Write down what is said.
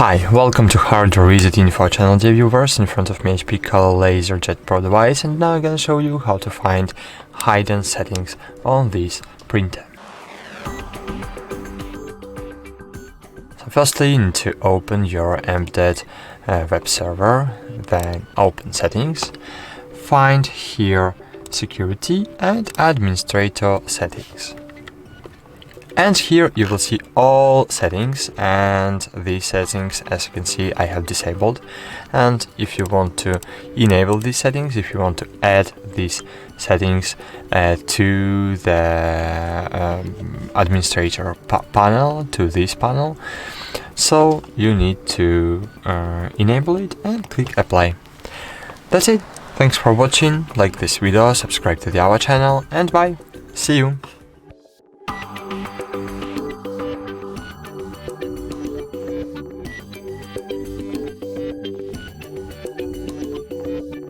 Hi, welcome to HardReset.Info channel, dear viewers. In front of me Hp Color LaserJet Pro device, and now I'm gonna show you how to find hidden settings on this printer. So firstly, you need to open your embedded web server, then open settings, find here security and administrator settings. And here you will see all settings, and these settings, as you can see, I have disabled. And if you want to enable these settings, if you want to add these settings to the administrator panel, to this panel, so you need to enable it and click apply. That's it. Thanks for watching. Like this video, subscribe to our channel, and bye. See you.